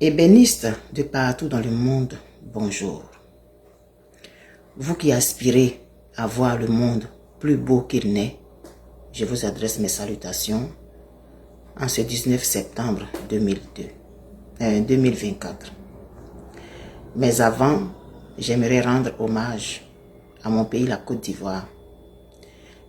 Ébénistes de partout dans le monde, bonjour. Vous qui aspirez à voir le monde plus beau qu'il n'est, je vous adresse mes salutations en ce 19 septembre 2024. Mais avant, j'aimerais rendre hommage à mon pays, la Côte d'Ivoire.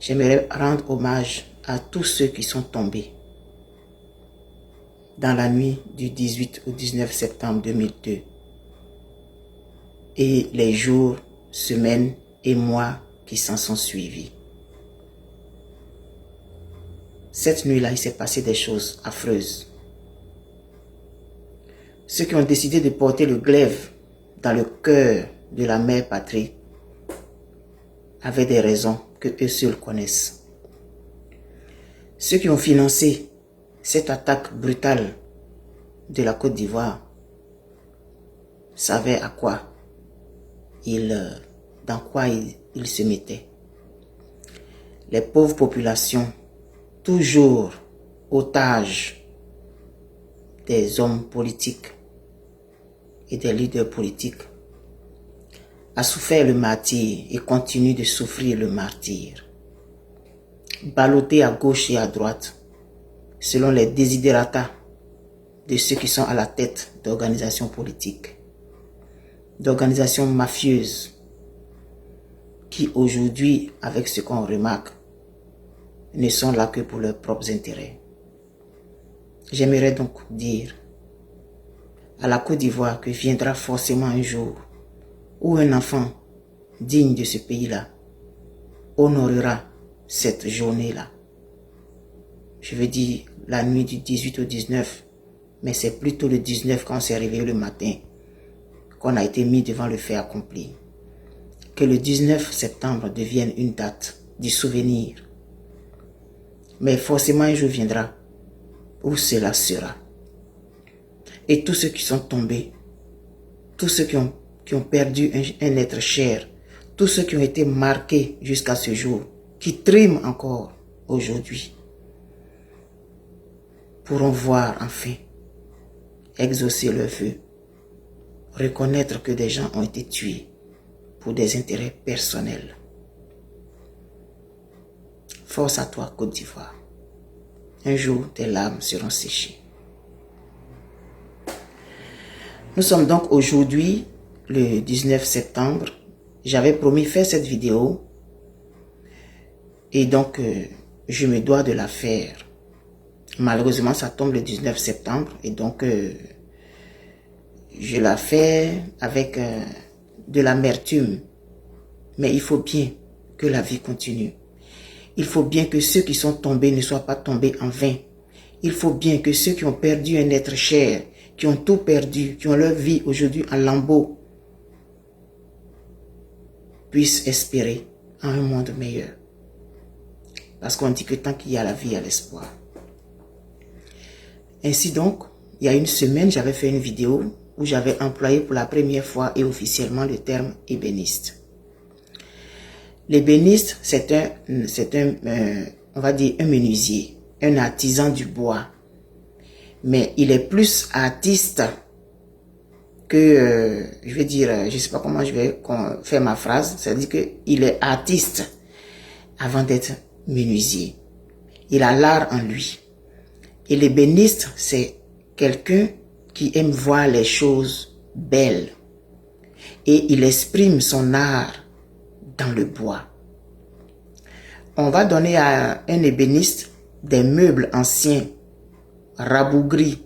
J'aimerais rendre hommage à tous ceux qui sont tombés dans la nuit du 18 au 19 septembre 2002 et les jours, semaines et mois qui s'en sont suivis. Cette nuit-là, il s'est passé des choses affreuses. Ceux qui ont décidé de porter le glaive dans le cœur de la mère patrie avaient des raisons que eux seuls connaissent. Ceux qui ont financé cette attaque brutale de la Côte d'Ivoire savaient dans quoi ils se mettaient. Les pauvres populations, toujours otages des hommes politiques et des leaders politiques, a souffert le martyre et continue de souffrir le martyre. Ballottés à gauche et à droite, selon les desiderata de ceux qui sont à la tête d'organisations politiques, d'organisations mafieuses, qui aujourd'hui, avec ce qu'on remarque, ne sont là que pour leurs propres intérêts. J'aimerais donc dire à la Côte d'Ivoire que viendra forcément un jour où un enfant digne de ce pays-là honorera cette journée-là. Je veux dire la nuit du 18 au 19, mais c'est plutôt le 19 quand on s'est réveillé le matin qu'on a été mis devant le fait accompli. Que le 19 septembre devienne une date du souvenir. Mais forcément un jour viendra où cela sera. Et tous ceux qui sont tombés, tous ceux qui ont perdu un être cher, tous ceux qui ont été marqués jusqu'à ce jour, qui triment encore aujourd'hui, pourront voir enfin exaucer leur vœu, reconnaître que des gens ont été tués pour des intérêts personnels. Force à toi, Côte d'Ivoire. Un jour, tes larmes seront séchées. Nous sommes donc aujourd'hui, le 19 septembre. J'avais promis faire cette vidéo et donc je me dois de la faire. Malheureusement, ça tombe le 19 septembre et donc je la fais avec de l'amertume. Mais il faut bien que la vie continue. Il faut bien que ceux qui sont tombés ne soient pas tombés en vain. Il faut bien que ceux qui ont perdu un être cher, qui ont tout perdu, qui ont leur vie aujourd'hui en lambeaux, puissent espérer en un monde meilleur. Parce qu'on dit que tant qu'il y a la vie, il y a l'espoir. Ainsi donc, il y a une semaine, j'avais fait une vidéo où j'avais employé pour la première fois et officiellement le terme ébéniste. L'ébéniste, c'est on va dire un menuisier, un artisan du bois. Mais il est plus artiste que, je vais dire, je ne sais pas comment je vais faire ma phrase, c'est-à-dire qu'il est artiste avant d'être menuisier. Il a l'art en lui. Et l'ébéniste, c'est quelqu'un qui aime voir les choses belles. Et il exprime son art dans le bois. On va donner à un ébéniste des meubles anciens, rabougris,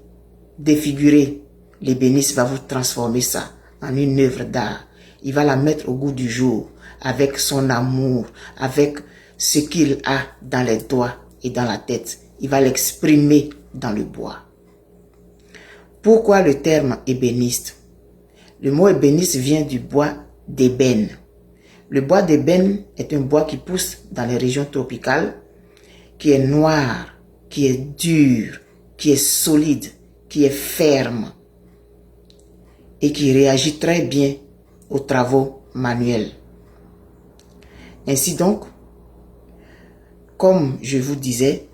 défigurés. L'ébéniste va vous transformer ça en une œuvre d'art. Il va la mettre au goût du jour, avec son amour, avec ce qu'il a dans les doigts et dans la tête. Il va l'exprimer dans le bois. Pourquoi le terme ébéniste? Le mot ébéniste vient du bois d'ébène. Le bois d'ébène est un bois qui pousse dans les régions tropicales, qui est noir, qui est dur, qui est solide, qui est ferme et qui réagit très bien aux travaux manuels. Ainsi donc, comme je vous disais,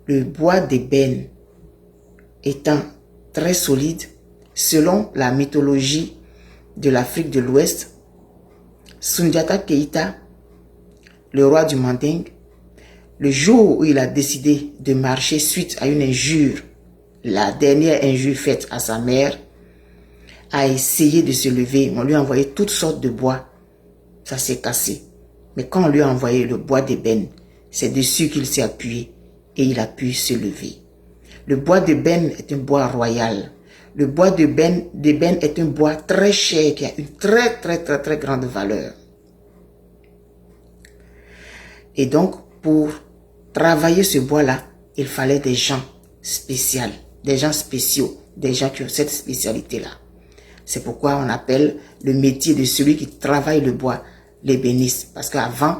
le bois d'ébène étant très solide, Selon la mythologie de l'Afrique de l'Ouest, Sundiata Keita, le roi du Manding, le jour où il a décidé de marcher suite à une injure, la dernière injure faite à sa mère, a essayé de se lever. On lui a envoyé toutes sortes de bois. Ça s'est cassé. Mais quand on lui a envoyé le bois d'ébène, c'est dessus qu'il s'est appuyé et il a pu se lever. Le bois d'ébène est un bois royal. Le bois d'ébène est un bois très cher qui a une très grande valeur. Et donc, pour travailler ce bois-là, il fallait des gens spéciaux, des gens spéciaux, des gens qui ont cette spécialité-là. C'est pourquoi on appelle le métier de celui qui travaille le bois l'ébéniste. Parce qu'avant,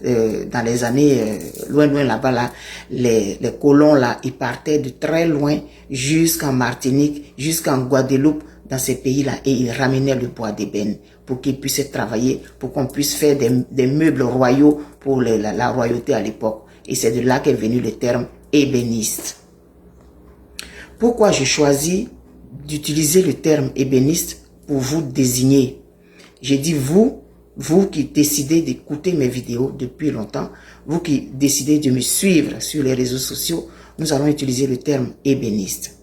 dans les années loin là-bas, là, les colons, là, ils partaient de très loin jusqu'en Martinique, jusqu'en Guadeloupe, dans ces pays-là, et ils ramenaient le bois d'ébène pour qu'ils puissent travailler, pour qu'on puisse faire des meubles royaux pour la royauté à l'époque. Et c'est de là qu'est venu le terme ébéniste. Pourquoi je choisis d'utiliser le terme ébéniste pour vous désigner? J'ai dit vous qui décidez d'écouter mes vidéos depuis longtemps, vous qui décidez de me suivre sur les réseaux sociaux, nous allons utiliser le terme ébéniste.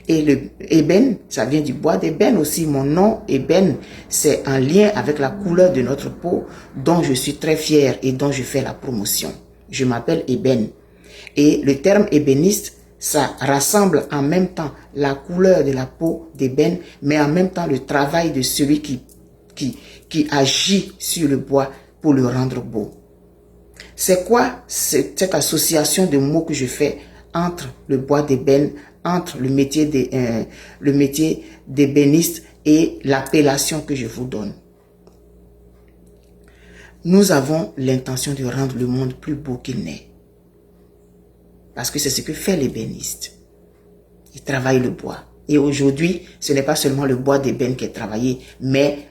Et le ébène, ça vient du bois d'ébène aussi. Mon nom, ébène, c'est en lien avec la couleur de notre peau dont je suis très fier et dont je fais la promotion. Je m'appelle ébène. Et le terme ébéniste, ça rassemble en même temps la couleur de la peau d'ébène, mais en même temps le travail de celui qui agit sur le bois pour le rendre beau. C'est quoi cette association de mots que je fais entre le bois d'ébène, entre le métier d'ébéniste et l'appellation que je vous donne? Nous avons l'intention de rendre le monde plus beau qu'il n'est. Parce que c'est ce que fait l'ébéniste. Il travaille le bois. Et aujourd'hui, ce n'est pas seulement le bois d'ébène qui est travaillé, mais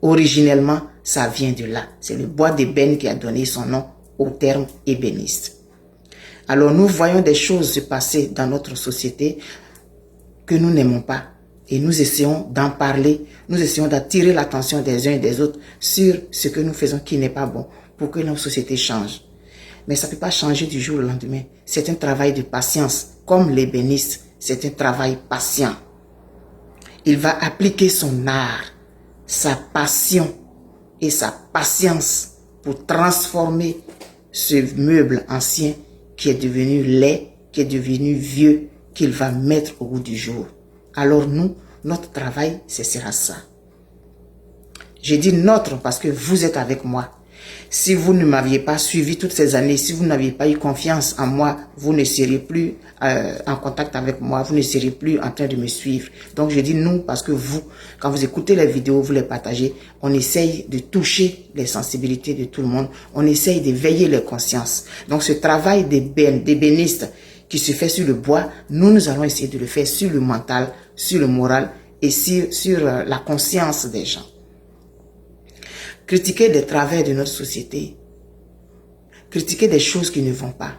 originellement, ça vient de là. C'est le bois d'ébène qui a donné son nom au terme ébéniste. Alors nous voyons des choses se passer dans notre société que nous n'aimons pas. Et nous essayons d'en parler, nous essayons d'attirer l'attention des uns et des autres sur ce que nous faisons qui n'est pas bon pour que nos sociétés changent. Mais ça ne peut pas changer du jour au lendemain. C'est un travail de patience. Comme l'ébéniste, c'est un travail patient. Il va appliquer son art, sa passion et sa patience pour transformer ce meuble ancien qui est devenu laid, qui est devenu vieux, qu'il va mettre au bout du jour. Alors nous, notre travail, ce sera ça. J'ai dit notre parce que vous êtes avec moi. Si vous ne m'aviez pas suivi toutes ces années, si vous n'aviez pas eu confiance en moi, vous ne seriez plus en contact avec moi, vous ne seriez plus en train de me suivre. Donc je dis nous parce que vous, quand vous écoutez les vidéos, vous les partagez, on essaye de toucher les sensibilités de tout le monde, on essaye de veiller les consciences. Donc ce travail d'ébéniste qui se fait sur le bois, nous allons essayer de le faire sur le mental, sur le moral et sur la conscience des gens. Critiquer des travers de notre société, critiquer des choses qui ne vont pas,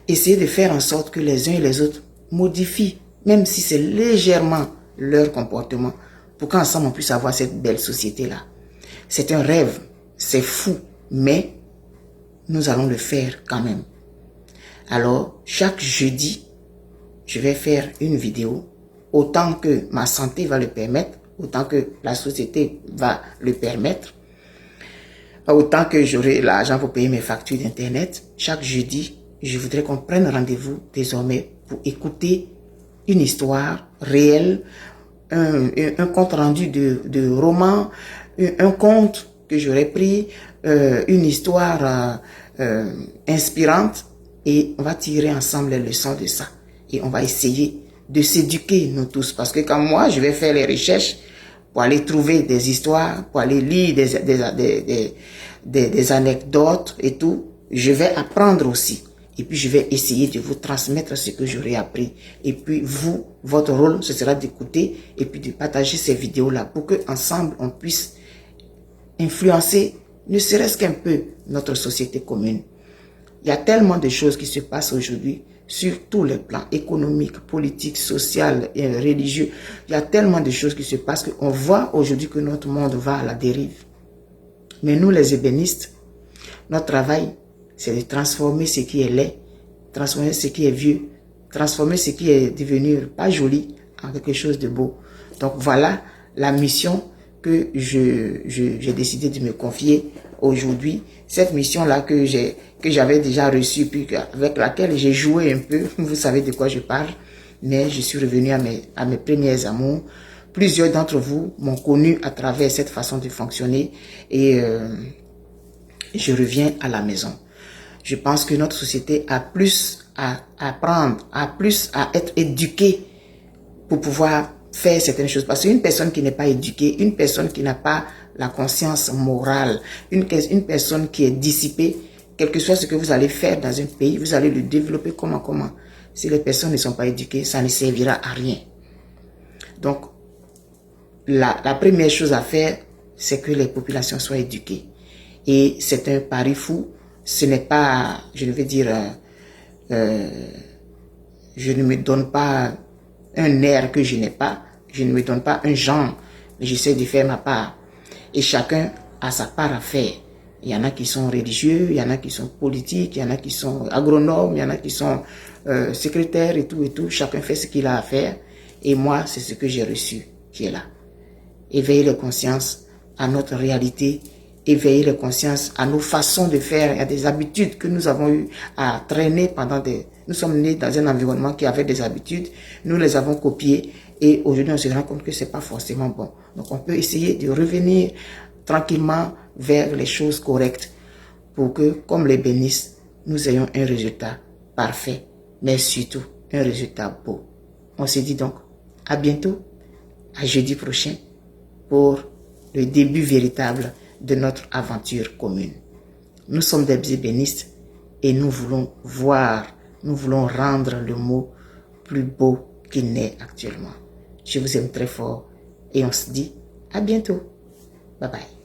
essayer de faire en sorte que les uns et les autres modifient, même si c'est légèrement leur comportement, pour qu'ensemble on puisse avoir cette belle société-là. C'est un rêve, c'est fou, mais nous allons le faire quand même. Alors, chaque jeudi, je vais faire une vidéo, autant que ma santé va le permettre, autant que la société va le permettre, autant que j'aurai l'argent pour payer mes factures d'internet. Chaque jeudi, je voudrais qu'on prenne rendez-vous désormais pour écouter une histoire réelle, un compte rendu de roman, un conte que j'aurais pris, une histoire inspirante, et on va tirer ensemble les leçons de ça. Et on va essayer de s'éduquer nous tous. Parce que quand moi, je vais faire les recherches pour aller trouver des histoires, pour aller lire des anecdotes et tout, je vais apprendre aussi. Et puis, je vais essayer de vous transmettre ce que j'aurai appris. Et puis, vous, votre rôle, ce sera d'écouter et puis de partager ces vidéos-là pour qu'ensemble, on puisse influencer, ne serait-ce qu'un peu, notre société commune. Il y a tellement de choses qui se passent aujourd'hui sur tous les plans, économiques, politiques, social, et religieux. Il y a tellement de choses qui se passent qu'on voit aujourd'hui que notre monde va à la dérive. Mais nous, les ébénistes, notre travail, c'est de transformer ce qui est laid, transformer ce qui est vieux, transformer ce qui est devenu pas joli en quelque chose de beau. Donc voilà la mission que j'ai décidé de me confier aujourd'hui. Cette mission-là que j'avais déjà reçue, puis avec laquelle j'ai joué un peu, vous savez de quoi je parle, mais je suis revenu à mes premiers amours. Plusieurs d'entre vous m'ont connu à travers cette façon de fonctionner et je reviens à la maison. Je pense que notre société a plus à apprendre, a plus à être éduquée pour pouvoir faire certaines choses. Parce qu'une personne qui n'est pas éduquée, une personne qui n'a pas la conscience morale, une personne qui est dissipée, quel que soit ce que vous allez faire dans un pays, vous allez le développer comment. Si les personnes ne sont pas éduquées, ça ne servira à rien. Donc, la première chose à faire, c'est que les populations soient éduquées. Et c'est un pari fou. Ce n'est pas, je ne vais dire, je ne me donne pas un air que je n'ai pas, je ne me donne pas un genre, mais j'essaie de faire ma part. Et chacun a sa part à faire. Il y en a qui sont religieux, il y en a qui sont politiques, il y en a qui sont agronomes, il y en a qui sont secrétaires et tout. Chacun fait ce qu'il a à faire. Et moi, c'est ce que j'ai reçu qui est là. Éveiller les consciences à notre réalité, éveiller les consciences à nos façons de faire. Il y a des habitudes que nous avons eu à traîner pendant Nous sommes nés dans un environnement qui avait des habitudes, nous les avons copiées et aujourd'hui on se rend compte que c'est pas forcément bon. Donc on peut essayer de revenir tranquillement vers les choses correctes pour que, comme les bénisses, nous ayons un résultat parfait, mais surtout un résultat beau. On se dit donc à bientôt, à jeudi prochain, pour le début véritable de notre aventure commune. Nous sommes des ébénistes et nous voulons rendre le mot plus beau qu'il n'est actuellement. Je vous aime très fort et on se dit à bientôt. Bye bye.